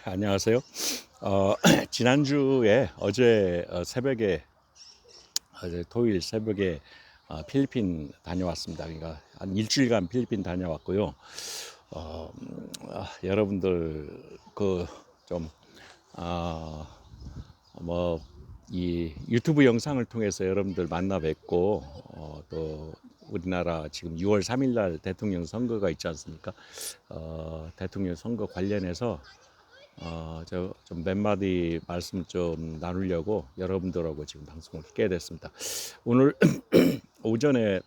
안녕하세요. 지난주에 어제 새벽에 어제 토요일 새벽에 필리핀 다녀왔습니다. 그러니까 한 일주일간 필리핀 다녀왔고요. 여러분들 그좀 뭐 이 유튜브 영상을 통해서 여러분들 만나 뵙고 또 우리나라 지금 6월 3일 날 대통령 선거가 있지 않습니까? 대통령 선거 관련해서 저 좀 몇 마디 말씀 좀 나누려고 여러분들하고 지금 방송을 켜게 됐습니다. 오늘 오전에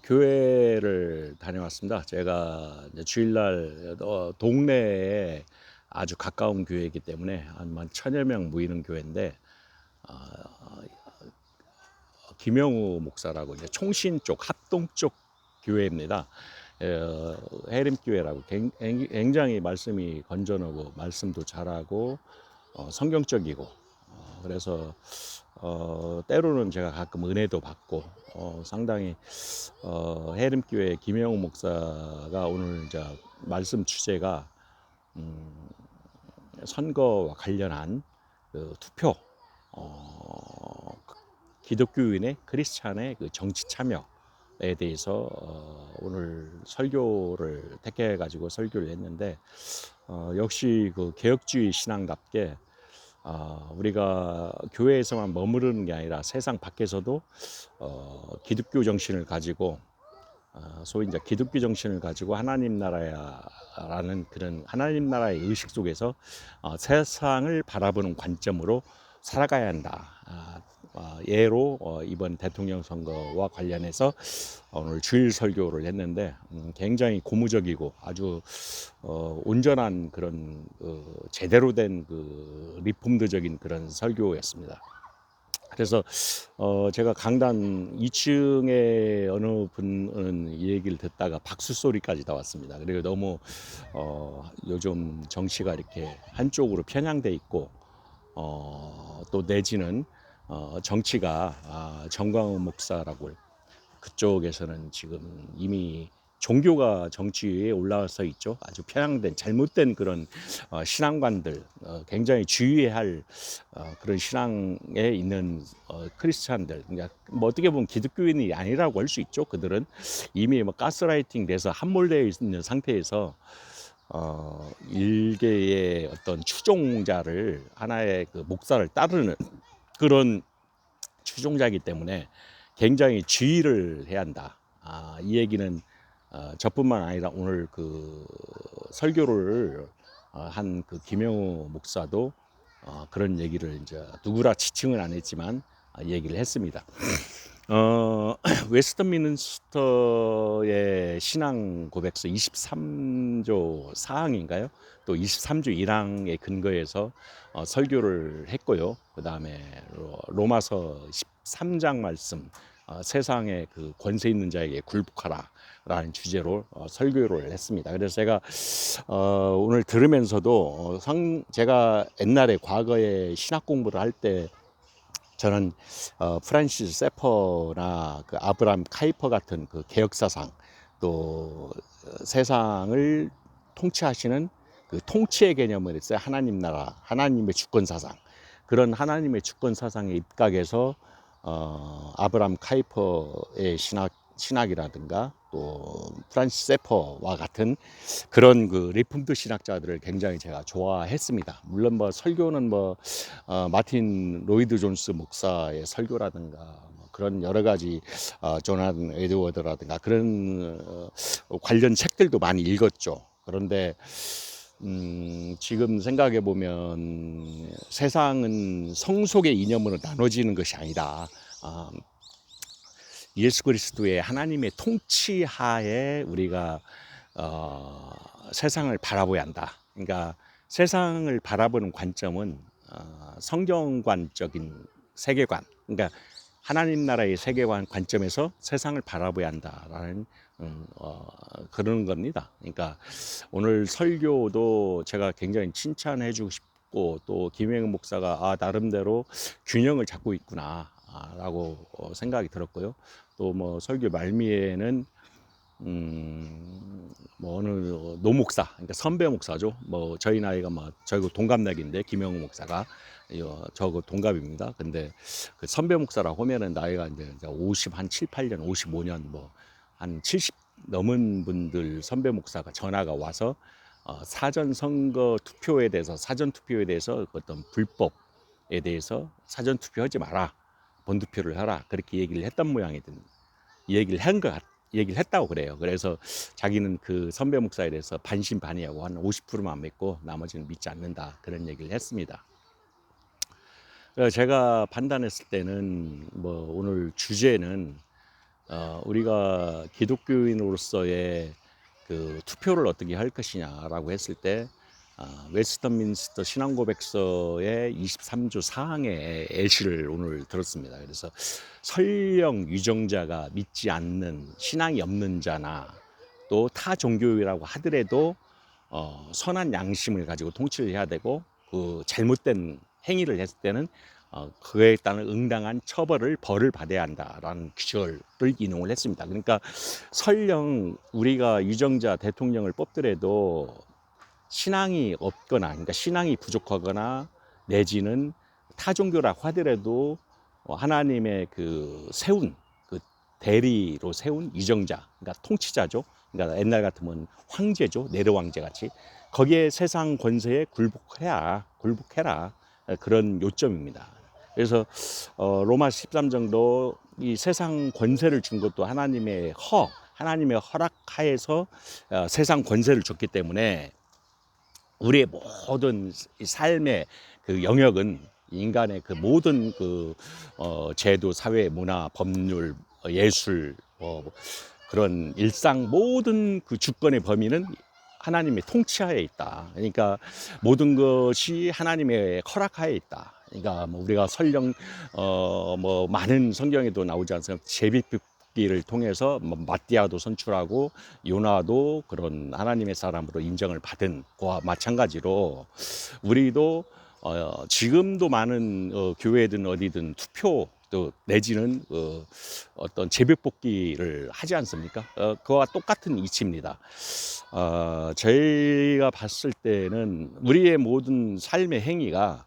교회를 다녀왔습니다. 제가 이제 주일날 동네에 아주 가까운 교회이기 때문에 한 천여 명 모이는 교회인데 김영우 목사라고 이제 총신 쪽 합동 쪽 교회입니다. 해림교회라고 굉장히 말씀이 건전하고 말씀도 잘하고 성경적이고 그래서 때로는 제가 가끔 은혜도 받고 상당히 해림교회 김영우 목사가 오늘 이제 말씀 주제가 선거와 관련한 그 투표 기독교인의 크리스찬의 그 정치 참여에 대해서 오늘 설교를 택해 가지고 설교를 했는데 역시 그 개혁주의 신앙답게 우리가 교회에서만 머무르는 게 아니라 세상 밖에서도 기독교 정신을 가지고 소위 이제 기독교 정신을 가지고 하나님 나라야라는 그런 하나님 나라의 의식 속에서 세상을 바라보는 관점으로 살아가야 한다. 예로 이번 대통령 선거와 관련해서 오늘 주일 설교를 했는데 굉장히 고무적이고 아주 온전한 그런 제대로 된 그 리폼드적인 그런 설교였습니다. 그래서 제가 강단 2층에 어느 분은 이 얘기를 듣다가 박수 소리까지 나왔습니다. 그리고 너무 요즘 정치가 이렇게 한쪽으로 편향돼 있고 또 내지는 정치가 정광훈 목사라고 그쪽에서는 지금 이미 종교가 정치에 올라서 있죠. 아주 편향된 잘못된 그런 신앙관들, 굉장히 주의해야 할 그런 신앙에 있는 크리스찬들, 그러니까 뭐 어떻게 보면 기독교인이 아니라고 할 수 있죠. 그들은 이미 뭐 가스라이팅 돼서 함몰되어 있는 상태에서 일개의 어떤 추종자를 하나의 그 목사를 따르는 그런 추종자이기 때문에 굉장히 주의를 해야 한다. 이 얘기는 저뿐만 아니라 오늘 그 설교를 한 그 김영우 목사도 그런 얘기를 이제 누구라 지칭을 안 했지만 얘기를 했습니다. 웨스트민스터의 신앙 고백서 23조 사항인가요? 또 23조 1항에 근거해서 설교를 했고요. 그 다음에 로마서 13장 말씀 세상의 그 권세 있는 자에게 굴복하라 라는 주제로 설교를 했습니다. 그래서 제가 오늘 들으면서도 제가 옛날에 과거에 신학 공부를 할 때 저는 프란시스 세퍼나 그 아브라함 카이퍼 같은 그 개혁 사상 또 세상을 통치하시는 그 통치의 개념을 했어요. 하나님 나라, 하나님의 주권 사상. 그런 하나님의 주권 사상에 입각해서 아브라함 카이퍼의 신학이라든가 또 프란시스 세퍼와 같은 그런 그 리폼드 신학자들을 굉장히 제가 좋아했습니다. 물론 뭐 설교는 뭐 마틴 로이드 존스 목사의 설교라든가 뭐 그런 여러 가지 조나단 에드워드라든가 그런 관련 책들도 많이 읽었죠. 그런데 지금 생각해 보면 세상은 성속의 이념으로 나눠지는 것이 아니다. 예수 그리스도의 하나님의 통치하에 우리가 세상을 바라봐야 한다. 그러니까 세상을 바라보는 관점은 성경관적인 세계관, 그러니까 하나님 나라의 세계관 관점에서 세상을 바라봐야 한다라는 그런 겁니다. 그러니까 오늘 설교도 제가 굉장히 칭찬해주고 싶고 또 김영우 목사가 나름대로 균형을 잡고 있구나라고 생각이 들었고요. 또 뭐 설교 말미에는 뭐 어느 노 목사, 그러니까 선배 목사죠. 뭐 저희 나이가 뭐 저희고 동갑내기인데 김영우 목사가 저하고 동갑입니다. 근데 그 선배 목사라고 하면은 나이가 이제 50 한 7, 8년, 55년 뭐 한 70 넘은 분들 선배 목사가 전화가 와서 사전 선거 투표에 대해서 사전 투표에 대해서 어떤 불법에 대해서 사전 투표하지 마라. 본투표를 하라. 그렇게 얘기를 했던 모양이든 얘기를 한 것 같, 얘기를 했다고 그래요. 그래서 자기는 그 선배 목사에 대해서 반신반의하고 한 50%만 믿고 나머지는 믿지 않는다. 그런 얘기를 했습니다. 그래서 제가 판단했을 때는 뭐 오늘 주제는 우리가 기독교인으로서의 그 투표를 어떻게 할 것이냐라고 했을 때 웨스턴민스터 신앙고백서의 23조 4항의 예시를 오늘 들었습니다. 그래서 설령 유정자가 믿지 않는 신앙이 없는 자나 또 타 종교이라고 하더라도 선한 양심을 가지고 통치를 해야 되고 그 잘못된 행위를 했을 때는 그에 따른 응당한 벌을 받아야 한다라는 규정을 인용을 했습니다. 그러니까 설령 우리가 유정자 대통령을 뽑더라도 신앙이 없거나, 그러니까 신앙이 부족하거나 내지는 타종교라고 하더라도 하나님의 그 세운 그 대리로 세운 유정자, 그러니까 통치자죠. 그러니까 옛날 같으면 황제죠, 네로 황제 같이 거기에 세상 권세에 굴복해라 그런 요점입니다. 그래서 로마 13정도 이 세상 권세를 준 것도 하나님의 허락하에서 세상 권세를 줬기 때문에 우리의 모든 삶의 그 영역은 인간의 그 모든 그 제도, 사회, 문화, 법률, 예술, 그런 일상 모든 그 주권의 범위는 하나님의 통치하에 있다. 그러니까 모든 것이 하나님의 허락하에 있다. 그러니까 뭐 우리가 설령 뭐 많은 성경에도 나오지 않습니까? 제비뽑기를 통해서 뭐 마띠아도 선출하고 요나도 그런 하나님의 사람으로 인정을 받은 거와 마찬가지로 우리도 지금도 많은 교회든 어디든 투표 또 내지는 어떤 제비뽑기를 하지 않습니까? 그와 똑같은 이치입니다. 저희가 봤을 때는 우리의 모든 삶의 행위가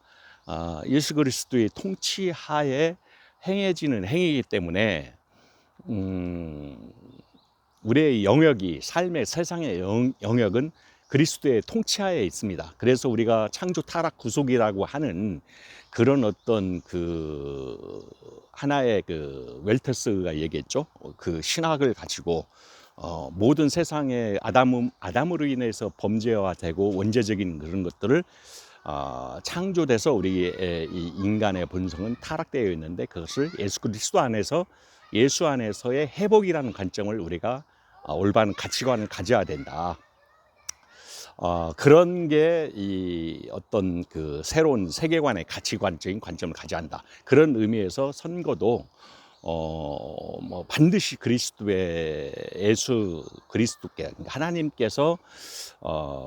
예수 그리스도의 통치하에 행해지는 행위이기 때문에 우리의 영역이 삶의 세상의 영역은 그리스도의 통치하에 있습니다. 그래서 우리가 창조 타락 구속이라고 하는 그런 어떤 그 하나의 그 웰테스가 얘기했죠. 그 신학을 가지고 모든 세상의 아담으로 인해서 범죄화되고 원죄적인 그런 것들을 창조돼서 우리의 이 인간의 본성은 타락되어 있는데 그것을 예수 그리스도 안에서 예수 안에서의 회복이라는 관점을 우리가 올바른 가치관을 가져야 된다. 그런 게 이 어떤 그 새로운 세계관의 가치관적인 관점을 가져야 한다. 그런 의미에서 선거도 뭐 반드시 예수 그리스도께 그러니까 하나님께서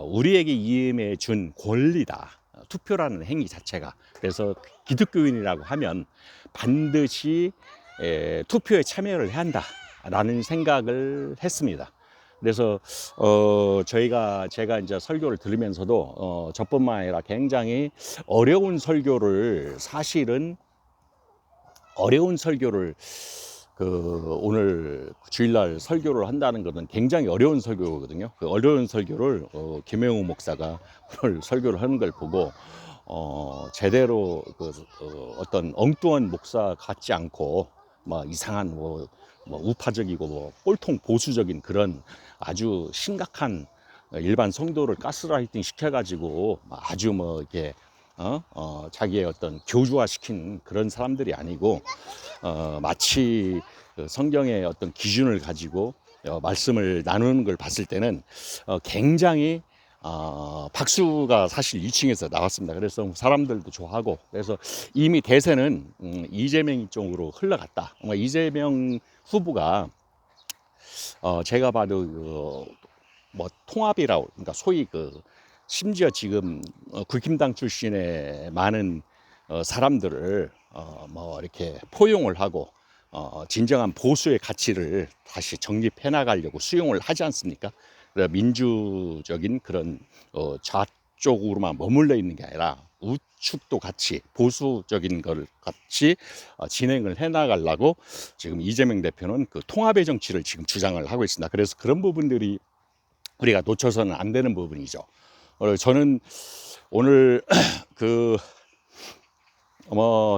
우리에게 임해 준 권리다. 투표라는 행위 자체가. 그래서 기독교인이라고 하면 반드시 투표에 참여를 해야 한다라는 생각을 했습니다. 그래서 제가 이제 설교를 들으면서도 저뿐만 아니라 굉장히 사실은 어려운 설교를 오늘 주일날 설교를 한다는 것은 굉장히 어려운 설교거든요. 그 어려운 설교를 김영우 목사가 오늘 설교를 하는 걸 보고 제대로 어떤 엉뚱한 목사 같지 않고 막 이상한 뭐 우파적이고 뭐 꼴통 보수적인 그런 아주 심각한 일반 성도를 가스라이팅 시켜가지고 아주 뭐 이렇게 자기의 어떤 교주화시킨 그런 사람들이 아니고 마치 성경의 어떤 기준을 가지고 말씀을 나누는 걸 봤을 때는 굉장히 박수가 사실 2층에서 나왔습니다. 그래서 사람들도 좋아하고 그래서 이미 대세는 이재명 쪽으로 흘러갔다. 이재명 후보가 제가 봐도 뭐 통합이라고 그러니까 소위 심지어 지금 국힘당 출신의 많은 사람들을 뭐 이렇게 포용을 하고 진정한 보수의 가치를 다시 정립해 나가려고 수용을 하지 않습니까? 그래서 민주적인 그런 좌쪽으로만 머물러 있는 게 아니라 우측도 같이 보수적인 걸 같이 진행을 해 나가려고 지금 이재명 대표는 그 통합의 정치를 지금 주장을 하고 있습니다. 그래서 그런 부분들이 우리가 놓쳐서는 안 되는 부분이죠. 저는 오늘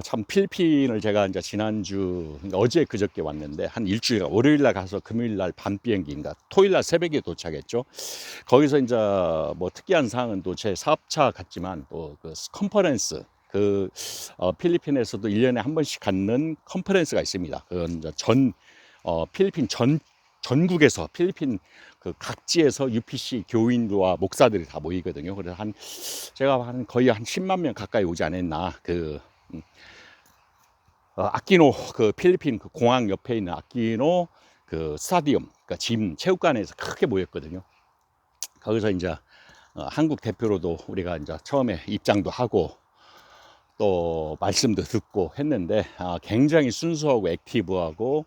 참 필리핀을 제가 이제 지난주 어제 그저께 왔는데 한 일주일 월요일 날 가서 금요일 날 밤 비행기인가 토요일 날 새벽에 도착했죠. 거기서 이제 뭐 특이한 사항은 또 제 사업차 같지만 또 그 컨퍼런스 필리핀에서도 1년에 한 번씩 갖는 컨퍼런스가 있습니다. 그건 이제 필리핀 전국에서 필리핀 그 각지에서 UPC 교인과 목사들이 다 모이거든요. 그래서 제가 거의 한 10만 명 가까이 오지 않았나. 아키노 그 필리핀 그 공항 옆에 있는 아키노 그 스타디움, 그러니까 짐 체육관에서 크게 모였거든요. 거기서 이제 한국 대표로도 우리가 이제 처음에 입장도 하고 또 말씀도 듣고 했는데 굉장히 순수하고 액티브하고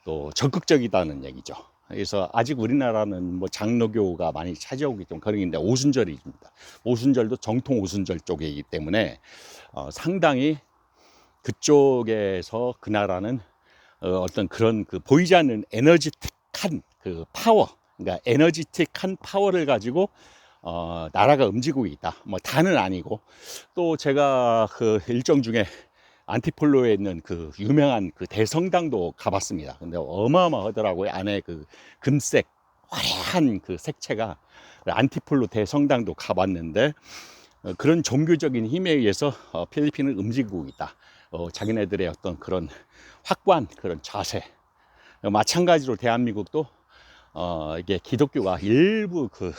또 적극적이다는 얘기죠. 그래서 아직 우리나라는 뭐 장로교가 많이 차지하고 있던 그런데 오순절입니다. 오순절도 정통 오순절 쪽이기 때문에 상당히 그쪽에서 그 나라는 어떤 그런 그 보이지 않는 에너지틱한 그 파워, 그러니까 에너지틱한 파워를 가지고 나라가 움직이고 있다. 뭐 다는 아니고 또 제가 그 일정 중에 안티폴로에 있는 그 유명한 그 대성당도 가봤습니다. 근데 어마어마하더라고요. 안에 그 금색 화려한 그 색채가 안티폴로 대성당도 가봤는데 그런 종교적인 힘에 의해서 필리핀을 움직이고 있다. 자기네들의 어떤 그런 확고한 그런 자세. 마찬가지로 대한민국도 이게 기독교가 일부 그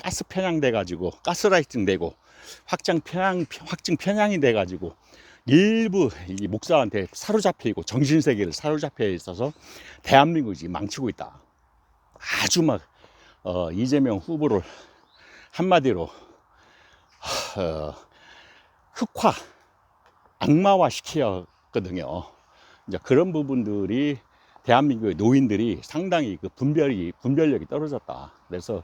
가스 편향 돼가지고 가스라이팅 되고 확증 편향이 돼가지고 일부 이 목사한테 사로잡혀 있고 정신세계를 사로잡혀 있어서 대한민국이 지금 망치고 있다. 아주 막 이재명 후보를 한마디로 흑화, 악마화 시켰거든요. 이제 그런 부분들이 대한민국의 노인들이 상당히 그 분별력이 떨어졌다. 그래서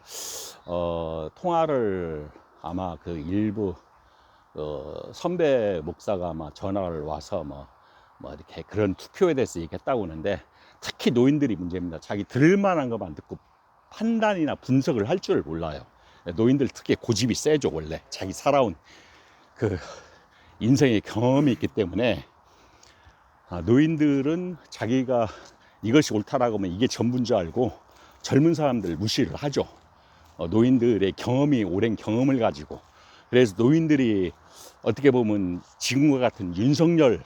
통화를 아마 그 일부 선배 목사가 아마 전화를 와서 뭐 이렇게 그런 투표에 대해서 얘기했다고 하는데 특히 노인들이 문제입니다. 자기 들을 만한 것만 듣고 판단이나 분석을 할 줄 몰라요. 노인들 특히 고집이 세죠. 원래 자기 살아온 그 인생의 경험이 있기 때문에 노인들은 자기가 이것이 옳다라고 하면 이게 전부인 줄 알고 젊은 사람들 무시를 하죠. 노인들의 오랜 경험을 가지고. 그래서 노인들이 어떻게 보면 지금과 같은 윤석열,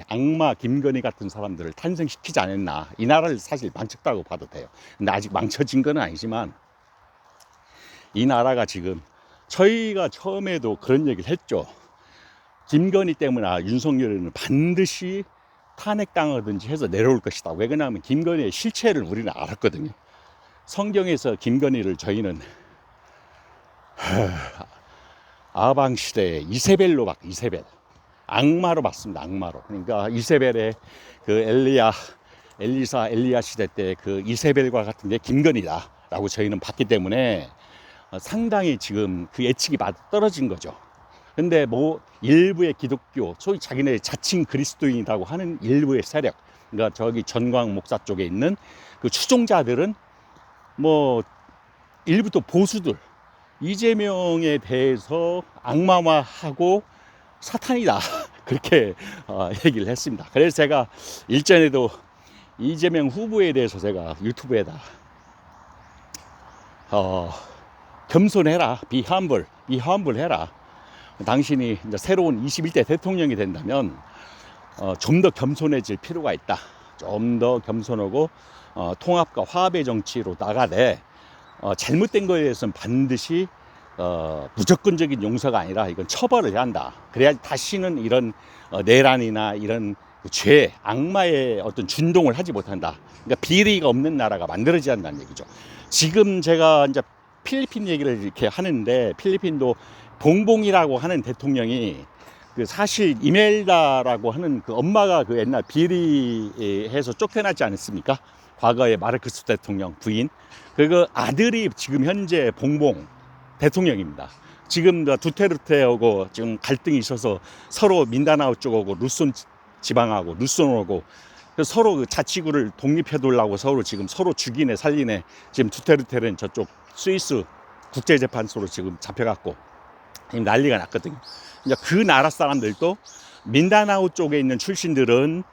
악마 김건희 같은 사람들을 탄생시키지 않았나. 이 나라를 사실 망쳤다고 봐도 돼요. 근데 아직 망쳐진 건 아니지만 이 나라가 지금 저희가 처음에도 그런 얘기를 했죠. 김건희 때문에 윤석열은 반드시 탄핵당하든지 해서 내려올 것이다. 왜 그러냐면 김건희의 실체를 우리는 알았거든요. 성경에서 김건희를 저희는 아방 시대에 이세벨로 이세벨 악마로 봤습니다. 악마로. 그러니까 이세벨의 그 엘리야 시대 때 그 이세벨과 같은 게 김건희다라고 저희는 봤기 때문에 상당히 지금 그 예측이 떨어진 거죠. 근데 뭐 일부의 기독교, 소위 자기네 자칭 그리스도인이라고 하는 일부의 세력, 그러니까 저기 전광 목사 쪽에 있는 그 추종자들은 뭐 일부 또 보수들 이재명에 대해서 악마화하고 사탄이다 그렇게 얘기를 했습니다. 그래서 제가 일전에도 이재명 후보에 대해서 제가 유튜브에다 겸손해라, be humble 해라. 당신이 이제 새로운 21대 대통령이 된다면 좀 더 겸손해질 필요가 있다. 좀 더 겸손하고 통합과 화합의 정치로 나가되 잘못된 거에 대해서는 반드시 무조건적인 용서가 아니라 이건 처벌을 해야 한다. 그래야 다시는 이런 내란이나 이런 죄, 악마의 어떤 준동을 하지 못한다. 그러니까 비리가 없는 나라가 만들어져야 한다는 얘기죠. 지금 제가 이제 필리핀 얘기를 이렇게 하는데 필리핀도 봉봉이라고 하는 대통령이 그 사실 이멜다라고 하는 그 엄마가 그 옛날 비리해서 쫓겨나지 않았습니까? 과거에 마르크스 대통령 부인. 그 아들이 지금 현재 봉봉 대통령입니다. 지금 두테르테하고 지금 갈등이 있어서 서로 민다나오 쪽하고 루손 지방하고 루손하고 서로 그 자치구를 독립해 두려고 지금 서로 죽이네 살리네. 지금 두테르테는 저쪽 스위스 국제재판소로 지금 잡혀갖고 지금 난리가 났거든요. 그러니까 그 나라 사람들도 민다나오 쪽에 있는 출신들은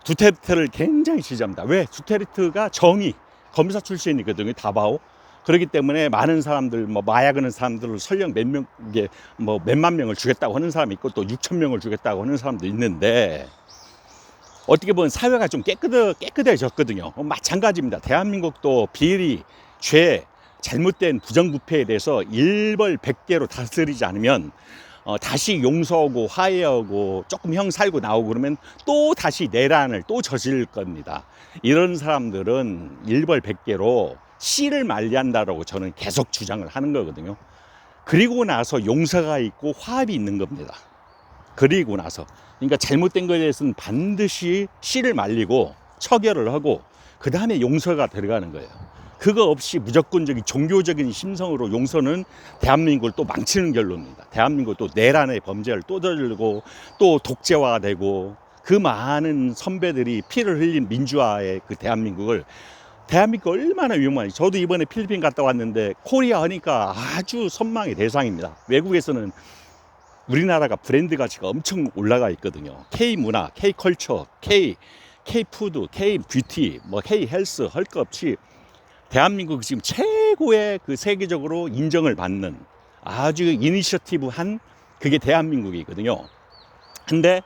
두테르테를 굉장히 지지합니다. 왜? 두테르테가 정의 검사 출신이거든요. 다바오. 그렇기 때문에 많은 사람들, 뭐 마약 하는 사람들을 설령 몇만 명을 주겠다고 하는 사람이 있고 또 6천 명을 주겠다고 하는 사람도 있는데, 어떻게 보면 사회가 좀 깨끗해졌거든요. 마찬가지입니다. 대한민국도 비리, 죄, 잘못된 부정부패에 대해서 일벌백계로 다스리지 않으면 다시 용서하고 화해하고 조금 형 살고 나오고 그러면 또 다시 내란을 또 저질 겁니다. 이런 사람들은 일벌백계로 씨를 말리한다라고 저는 계속 주장을 하는 거거든요. 그리고 나서 용서가 있고 화합이 있는 겁니다. 그리고 나서, 그러니까 잘못된 것에 대해서는 반드시 씨를 말리고 처결을 하고 그 다음에 용서가 들어가는 거예요. 그거 없이 무조건적인 종교적인 심성으로 용서는 대한민국을 또 망치는 결론입니다. 대한민국 또 내란의 범죄를 또 저지르고 또 독재화되고, 그 많은 선배들이 피를 흘린 민주화의 그 대한민국 얼마나 위험한지. 저도 이번에 필리핀 갔다 왔는데 코리아 하니까 아주 선망의 대상입니다. 외국에서는 우리나라가 브랜드 가치가 엄청 올라가 있거든요. K-문화, K-컬처, K-푸드, K-뷰티, 뭐 K-헬스 할 것 없이 대한민국 지금 최고의 그 세계적으로 인정을 받는 아주 이니셔티브한 그게 대한민국이거든요. 근데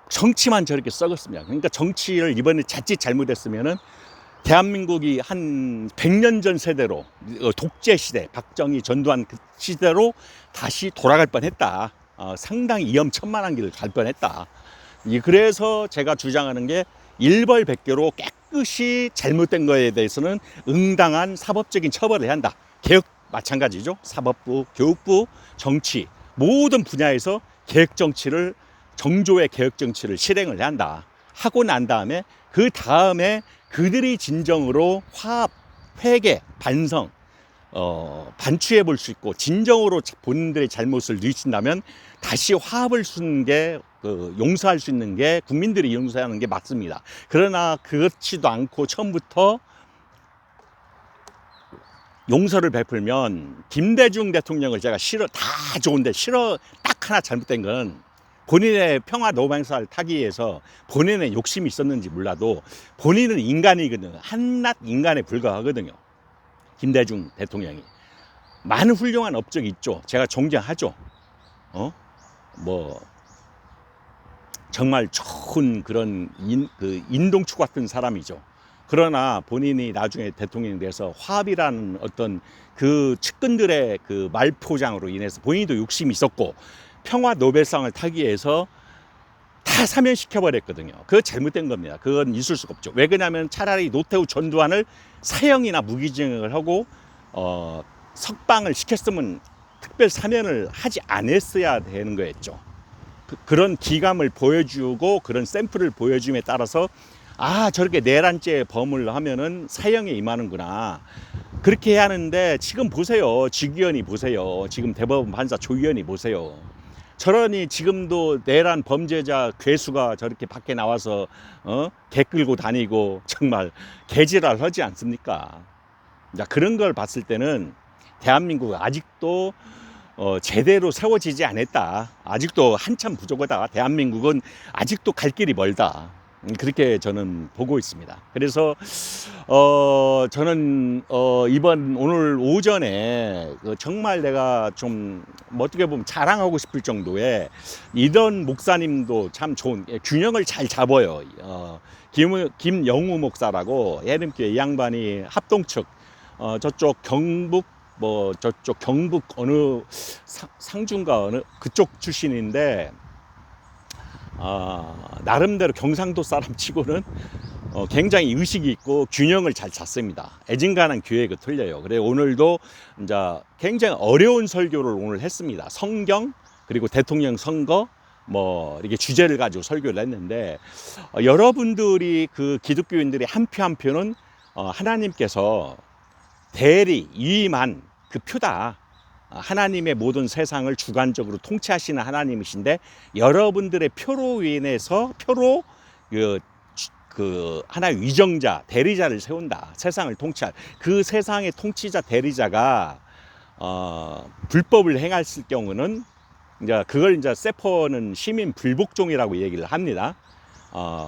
정치만 저렇게 썩었습니다. 그러니까 정치를 이번에 자칫 잘못했으면은 대한민국이 한 100년 전 세대로, 독재 시대, 박정희, 전두환 그 시대로 다시 돌아갈 뻔했다. 상당히 위험천만한 길을 갈 뻔했다. 그래서 제가 주장하는 게 일벌백계로 깨끗이 잘못된 거에 대해서는 응당한 사법적인 처벌을 해야 한다. 개혁 마찬가지죠. 사법부, 교육부, 정치 모든 분야에서 개혁정치를, 정조의 개혁정치를 실행을 해야 한다. 하고 난 다음에 그 다음에 그들이 진정으로 화합, 회개, 반성, 반추해 볼 수 있고 진정으로 본인들의 잘못을 뉘우친다면 다시 화합을 수는 게, 용서할 수 있는 게 국민들이 용서하는 게 맞습니다. 그러나 그렇지도 않고 처음부터 용서를 베풀면, 김대중 대통령을 제가 다 좋은데 딱 하나 잘못된 건, 본인의 평화 노방사를 타기 위해서 본인의 욕심이 있었는지 몰라도 본인은 인간이거든요. 한낱 인간에 불과하거든요. 김대중 대통령이 많은 훌륭한 업적이 있죠. 제가 존경하죠. 정말 좋은 그런 인동추 같은 사람이죠. 그러나 본인이 나중에 대통령이 돼서 화합이라는 어떤 그 측근들의 그 말포장으로 인해서 본인도 욕심이 있었고 평화 노벨상을 타기 위해서 다 사면시켜버렸거든요. 그거 잘못된 겁니다. 그건 있을 수가 없죠. 왜 그러냐면 차라리 노태우 전두환을 사형이나 무기징역을 하고 석방을 시켰으면 특별 사면을 하지 않았어야 되는 거였죠. 그런 기감을 보여주고 그런 샘플을 보여줌에 따라서 저렇게 내란죄 범을 하면은 사형에 임하는구나. 그렇게 해야 하는데 지금 보세요. 지기현이 보세요. 지금 대법원 판사 조희연이 보세요. 저러니 지금도 내란 범죄자 괴수가 저렇게 밖에 나와서 개 끌고 다니고 정말 개지랄 하지 않습니까? 그런 걸 봤을 때는 대한민국 아직도 제대로 세워지지 않았다. 아직도 한참 부족하다. 대한민국은 아직도 갈 길이 멀다. 그렇게 저는 보고 있습니다. 그래서 저는 오늘 오전에 정말 내가 좀 어떻게 보면 자랑하고 싶을 정도의 이던 목사님도 참 좋은 균형을 잘 잡아요. 김영우 목사라고 예림교회 이 양반이 합동측 저쪽 경북 저쪽 경북 어느 상주인가 어느 그쪽 출신인데 나름대로 경상도 사람 치고는 굉장히 의식이 있고 균형을 잘 잡습니다. 애진간한 교회가 틀려요. 그래 오늘도 이제 굉장히 어려운 설교를 오늘 했습니다. 성경 그리고 대통령 선거 뭐 이렇게 주제를 가지고 설교를 했는데 여러분들이 그 기독교인들이 한 표 한 표는 하나님께서 대리 위임한 그 표다. 하나님의 모든 세상을 주관적으로 통치하시는 하나님이신데 여러분들의 표로 인해서 표로 그 하나의 위정자 대리자를 세운다. 세상을 통치할 그 세상의 통치자 대리자가 불법을 행했을 경우는 이제 그걸 이제 세포는 시민 불복종이라고 얘기를 합니다.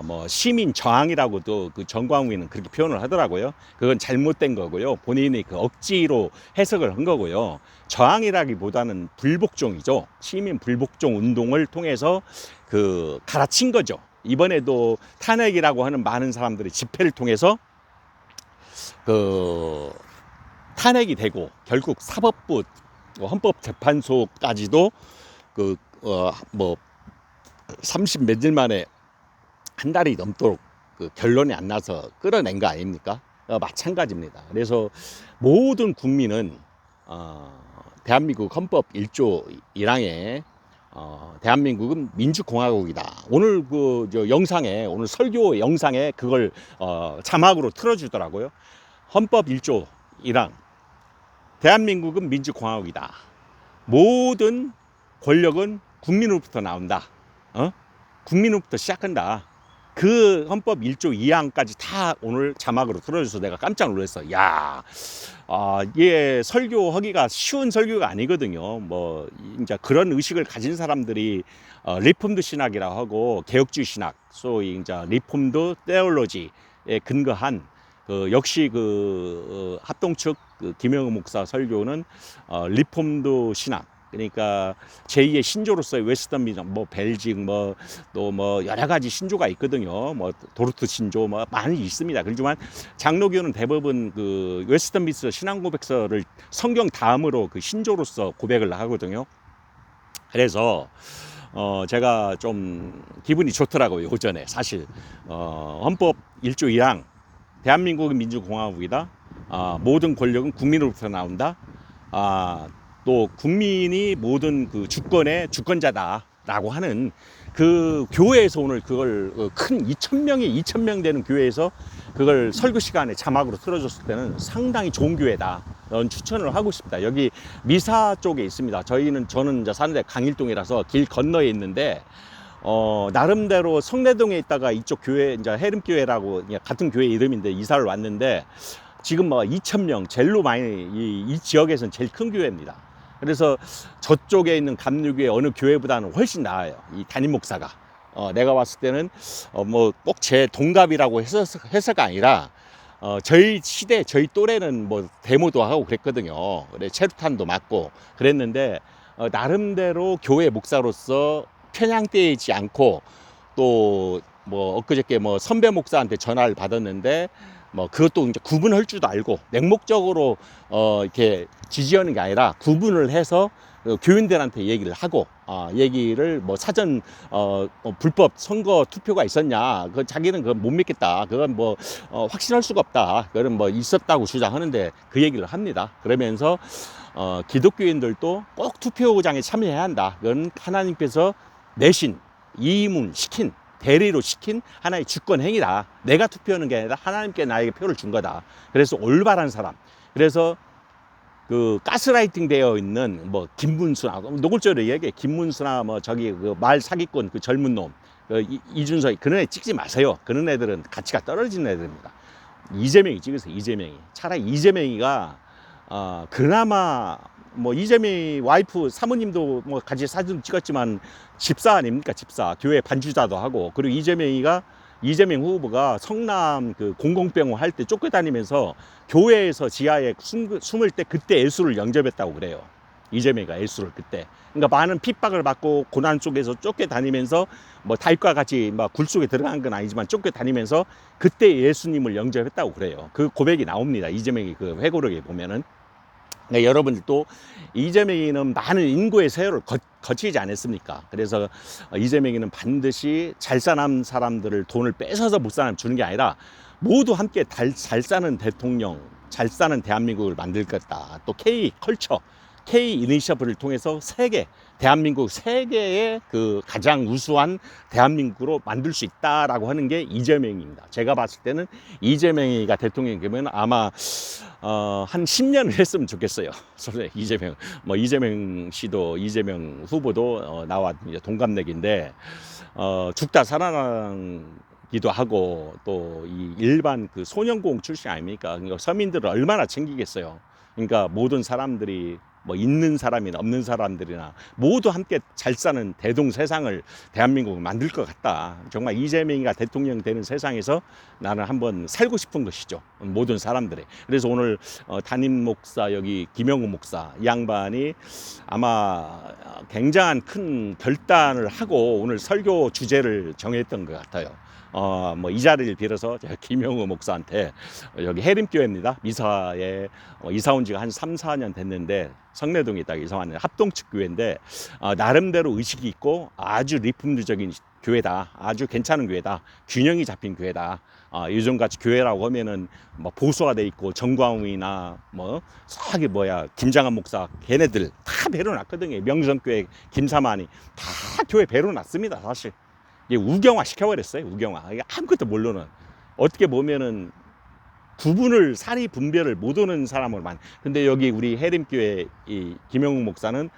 뭐 시민 저항이라고도 그 정광훈은 그렇게 표현을 하더라고요. 그건 잘못된 거고요. 본인이 그 억지로 해석을 한 거고요. 저항이라기보다는 불복종이죠. 시민 불복종 운동을 통해서 그 갈아친 거죠. 이번에도 탄핵이라고 하는 많은 사람들이 집회를 통해서 그 탄핵이 되고 결국 사법부 헌법재판소까지도 그 뭐 30 몇 일 만에 한 달이 넘도록 그 결론이 안 나서 끌어낸 거 아닙니까? 마찬가지입니다. 그래서 모든 국민은 대한민국 헌법 1조 1항에 대한민국은 민주공화국이다. 오늘 그 영상에 오늘 설교 영상에 그걸 자막으로 틀어주더라고요. 헌법 1조 1항 대한민국은 민주공화국이다. 모든 권력은 국민으로부터 나온다. 국민으로부터 시작한다. 그 헌법 1조 2항까지 다 오늘 자막으로 틀어줘서 내가 깜짝 놀랐어. 야, 이게 설교하기가 쉬운 설교가 아니거든요. 뭐 이제 그런 의식을 가진 사람들이 리폼드 신학이라고 하고 개혁주의 신학, 소위 이제 리폼드 테올로지에 근거한 그 역시 그 합동측 그 김영우 목사 설교는 리폼드 신학. 그러니까 제2의 신조로서의 웨스턴미전, 뭐 벨직, 뭐 또 뭐 여러 가지 신조가 있거든요. 뭐 도르트 신조, 뭐 많이 있습니다. 그렇지만 장로교는 대부분 그 웨스턴미스 신앙 고백서를 성경 다음으로 그 신조로서 고백을 하거든요. 그래서 제가 좀 기분이 좋더라고요. 오전에 사실 헌법 1조 2항 대한민국은 민주공화국이다. 모든 권력은 국민으로부터 나온다. 또 국민이 모든 그 주권의 주권자다라고 하는 그 교회에서 오늘 그걸 큰 2,000명 되는 교회에서 그걸 설교 시간에 자막으로 틀어줬을 때는 상당히 좋은 교회다. 넌 추천을 하고 싶다. 여기 미사 쪽에 있습니다. 저는 이제 사는 데 강일동이라서 길 건너에 있는데 나름대로 성내동에 있다가 이쪽 교회 이제 해림교회라고 같은 교회 이름인데 이사를 왔는데 지금 뭐 2,000명 제일로 많이 이 지역에서는 제일 큰 교회입니다. 그래서 저쪽에 있는 감리교회 어느 교회보다는 훨씬 나아요. 이 담임 목사가. 내가 봤을 때는 뭐 꼭 제 동갑이라고 해서가 아니라 저희 시대 저희 또래는 뭐 데모도 하고 그랬거든요. 그래 체류탄도 맞고 그랬는데 나름대로 교회 목사로서 편향되지 않고 또 뭐 엊그저께 뭐 선배 목사한테 전화를 받았는데 뭐 그것도 이제 구분할 줄도 알고 맹목적으로 이렇게 지지하는 게 아니라 구분을 해서 교인들한테 얘기를 하고 얘기를 뭐 사전 불법 선거 투표가 있었냐 그 자기는 그건 못 믿겠다 그건 뭐 확신할 수가 없다 그건 뭐 있었다고 주장하는데 그 얘기를 합니다. 그러면서 기독교인들도 꼭 투표장에 참여해야 한다. 그건 하나님께서 내신 이임을 시킨 대리로 시킨 하나의 주권 행위다. 내가 투표하는 게 아니라 하나님께 나에게 표를 준 거다. 그래서 올바른 사람. 그래서 그 가스라이팅 되어 있는 뭐 김문수나 노골적으로 얘기해 김문수나 뭐 저기 그 말 사기꾼 그 젊은 놈 이준석 그런 애 찍지 마세요. 그런 애들은 가치가 떨어지는 애들입니다. 이재명이 찍으세요. 이재명이 차라리 이재명이가 그나마 뭐 이재명이 와이프 사모님도 뭐 같이 사진 찍었지만 집사 아닙니까? 집사 교회 반주자도 하고 그리고 이재명 후보가 성남 그 공공병원 할 때 쫓겨다니면서 교회에서 지하에 숨을 때 그때 예수를 영접했다고 그래요. 이재명이가 예수를 그때. 그러니까 많은 핍박을 받고 고난 속에서 쫓겨다니면서 뭐 다윗과 같이 막 굴 속에 들어간 건 아니지만 쫓겨다니면서 그때 예수님을 영접했다고 그래요. 그 고백이 나옵니다. 이재명이 그 회고록에 보면은. 네, 여러분들도 이재명이는 많은 인고의 세월을 거치지 않았습니까? 그래서 이재명이는 반드시 잘 사는 사람들을 돈을 뺏어서 못 사는 주는 게 아니라 모두 함께 잘 사는 대통령, 잘 사는 대한민국을 만들 거다. 또 K 컬처, K 이니셔티브를 통해서 세계, 대한민국 세계의 그 가장 우수한 대한민국으로 만들 수 있다라고 하는 게 이재명입니다. 제가 봤을 때는 이재명이가 대통령이 되면 아마 한 10년을 했으면 좋겠어요. 이재명, 뭐 이재명 씨도 이재명 후보도 나와 동갑내기인데 죽다 살아나기도 하고 또 이 일반 그 소년공 출신 아닙니까? 그러니까 서민들을 얼마나 챙기겠어요. 그러니까 모든 사람들이 뭐 있는 사람이나 없는 사람들이나 모두 함께 잘 사는 대동 세상을 대한민국을 만들 것 같다. 정말 이재명이가 대통령 되는 세상에서 나는 한번 살고 싶은 것이죠. 모든 사람들이. 그래서 오늘 담임 목사 여기 김영우 목사 이 양반이 아마 굉장한 큰 결단을 하고 오늘 설교 주제를 정했던 것 같아요. 뭐 이 자리를 빌어서 제가 김영우 목사한테 여기 해림교회입니다. 미사에 이사 온 지가 한 3, 4년 됐는데 성내동에 딱 이사 왔는데 합동측 교회인데 나름대로 의식이 있고 아주 리폼드적인 교회다. 아주 괜찮은 교회다. 균형이 잡힌 교회다. 요즘같이 교회라고 하면은 뭐 보수가 돼 있고 정광훈이나 뭐 저기 뭐야 김장한 목사 걔네들 다 배려놨거든요. 명성교회 김사만이 다 교회 배려놨습니다. 사실. 우경화 시켜버렸어요. 우경화. 아무것도 모르는. 어떻게 보면은 구분을 사리 분별을 못 오는 사람을 근데 여기 우리 해림교회 이 김영욱 목사는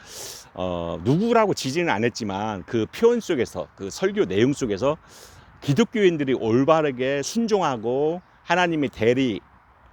누구라고 지지는 안 했지만 그 표현 속에서 그 설교 내용 속에서 기독교인들이 올바르게 순종하고 하나님의 대리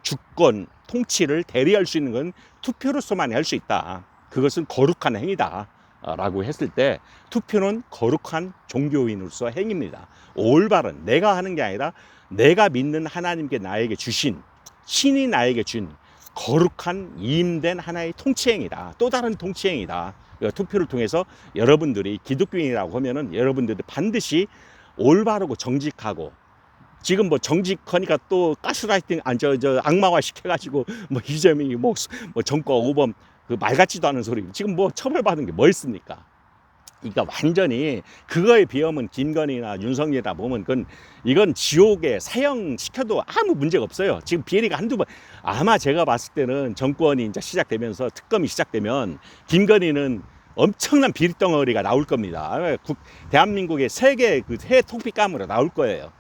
주권 통치를 대리할 수 있는 건 투표로서만 할 수 있다. 그것은 거룩한 행위다. 라고 했을 때 투표는 거룩한 종교인으로서 행위입니다. 올바른 내가 하는 게 아니라 내가 믿는 하나님께 나에게 주신 신이 나에게 준 거룩한 이임된 하나의 통치행위다. 또 다른 통치행위다. 투표를 통해서 여러분들이 기독교인이라고 하면은 여러분들이 반드시 올바르고 정직하고 지금 뭐 정직하니까 또 가스라이팅 악마화 시켜가지고 뭐 이재명이 뭐 정권 오범 그 말 같지도 않은 소리. 지금 뭐 처벌받은 게 뭐 있습니까? 그러니까 완전히 그거에 비하면 김건희나 윤석열이나 보면 이건 지옥에 사형시켜도 아무 문제가 없어요. 지금 비리가 한두 번 아마 제가 봤을 때는 정권이 이제 시작되면서 특검이 시작되면 김건희는 엄청난 비리 덩어리가 나올 겁니다. 대한민국의 세계 그 새 토픽감으로 나올 거예요.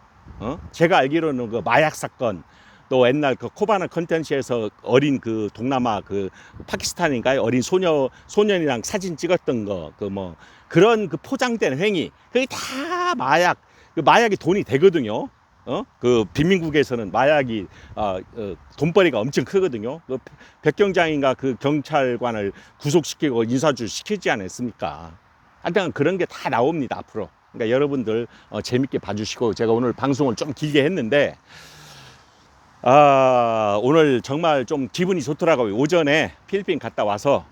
제가 알기로는 그 마약 사건 또 옛날 그 코바나 컨텐츠에서 어린 그 동남아 그 파키스탄인가요? 어린 소년이랑 사진 찍었던 거 그 뭐 그런 그 포장된 행위 그게 다 마약 그 마약이 돈이 되거든요. 그 빈민국에서는 마약이 돈벌이가 엄청 크거든요. 그 백경장인가 그 경찰관을 구속시키고 인사주 시키지 않았습니까? 하여튼 그런 게 다 나옵니다 앞으로. 그러니까 여러분들 재밌게 봐주시고 제가 오늘 방송을 좀 길게 했는데. 오늘 정말 좀 기분이 좋더라고요. 오전에 필리핀 갔다 와서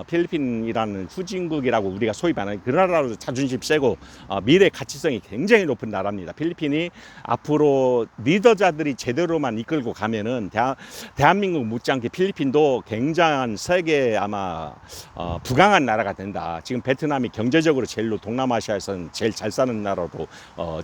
필리핀이라는 후진국이라고 우리가 소위 말하는 그 나라로 자존심 세고 미래 가치성이 굉장히 높은 나라입니다. 필리핀이 앞으로 리더자들이 제대로만 이끌고 가면은 대한민국 못지않게 필리핀도 굉장한 세계 아마 부강한 나라가 된다. 지금 베트남이 경제적으로 제일로 동남아시아에서는 제일 잘 사는 나라로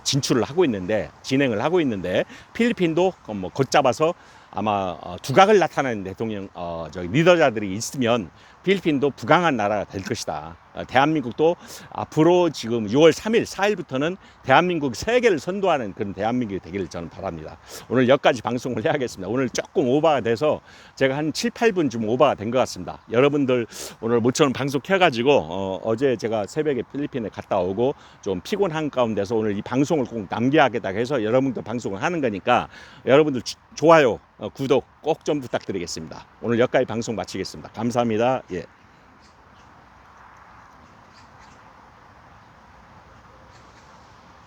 진출을 하고 있는데 진행을 하고 있는데 필리핀도 뭐 곧 잡아서 아마 두각을 나타내는 대통령 리더자들이 있으면 필리핀도 부강한 나라가 될 것이다. 대한민국도 앞으로 지금 6월 3일, 4일부터는 대한민국 세계를 선도하는 그런 대한민국이 되기를 저는 바랍니다. 오늘 여기까지 방송을 해야겠습니다. 오늘 조금 오버가 돼서 제가 한 7, 8분 좀 오버가 된 것 같습니다. 여러분들 오늘 모처럼 방송 켜가지고 어제 제가 새벽에 필리핀에 갔다 오고 좀 피곤한 가운데서 오늘 이 방송을 꼭 남겨야겠다 해서 여러분들 방송을 하는 거니까 여러분들 좋아요, 구독 꼭 좀 부탁드리겠습니다. 오늘 여기까지 방송 마치겠습니다. 감사합니다. 예.